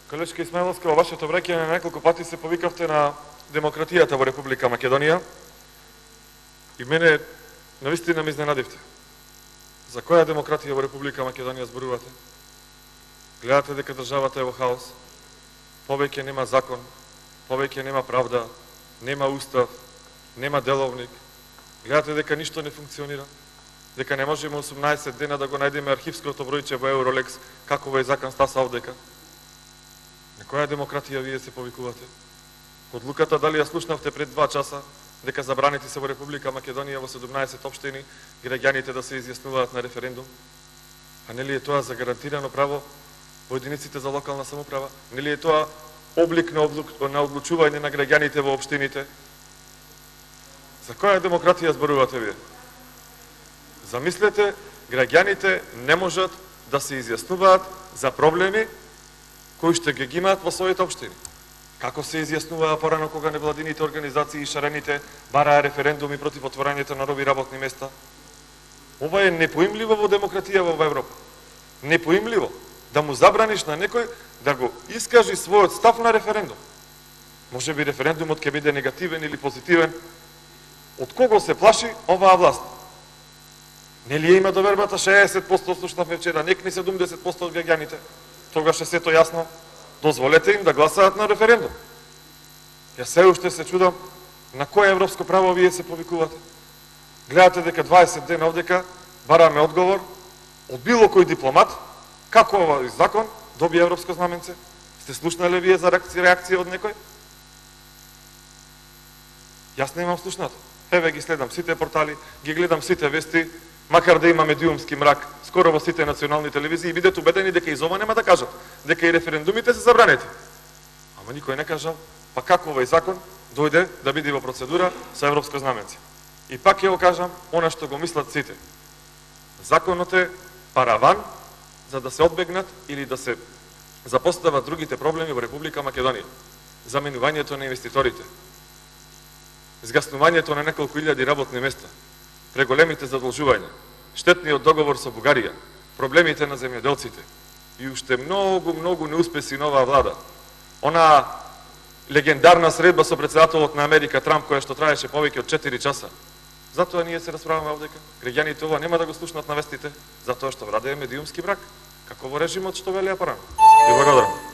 Колешка Исмаиловска, во вашето враќање неколку пати се повикавте на демократијата во Република Македонија и мене навистина ме изненадивте. За која демократија во Република Македонија зборувате? Гледате дека државата е во хаос, повеќе нема закон, повеќе нема правда, нема устав, нема деловник, гледате дека ништо не функционира, дека не можеме 18 дена да го најдеме архивското бројче во Eurolex, како во закон стаса овдека. На која демократија вие се повикувате? Одлуката дали ја слушнавте пред 2 часа, дека забраните се во Република Македонија во 17 општини граѓаните да се изјаснуваат на референдум? А нели е тоа за гарантирано право во единиците за локална самоуправа? Нели е тоа облик на одлучување на граѓаните во општините? За која демократија зборувате вие? Замислете, граѓаните не можат да се изјаснуваат за проблеми кои што ги имаат во своите општини. Како се изјаснуваа порано кога невладините организации и шарените бараа референдуми против отворањето на нови работни места? Ова е непоимливо во демократија во Европа. Непоимливо да му забраниш на некој да го искажи својот став на референдум. Може би референдумот ќе биде негативен или позитивен. Од кого се плаши оваа власт? Нели има довербата 60%, слушнавме вчера, некни 70% од граѓаните? Тогаш е сето јасно. Дозволете им да гласаат на референдум. Ја се уште се чудам на кој европско право вие се повикувате. Гледате дека 20 дена овдека бараме одговор од било кој дипломат како овој закон доби европско знаменце. Сте слушнале вие за реакција од некој? Јас немам слушнато. Еве ги следам сите портали, ги гледам сите вести, макар да има медиумски мрак скоро во сите национални телевизии, бидете убедени дека и зова нема да кажат, дека и референдумите се забранети. Ама никој не кажал, па како овој закон дојде да биде во процедура со европско знаменце. И пак ќе го кажам, она што го мислат сите. Законот е параван за да се одбегнат или да се запостават другите проблеми во Република Македонија. Заменувањето на инвеститорите, изгаснувањето на неколку илјади работни места, преголемите задолжувања, штетниот договор со Бугарија, проблемите на земјоделците и уште многу неуспеси на оваа влада. Она легендарна средба со претседателот на Америка Трамп, која што траеше повеќе од 4 часа. Затоа ние се расправаме овдека. Граѓаните ова нема да го слушнат на вестите, затоа што владее медиумски мрак, како во режимот што велеа порано. И благодарам.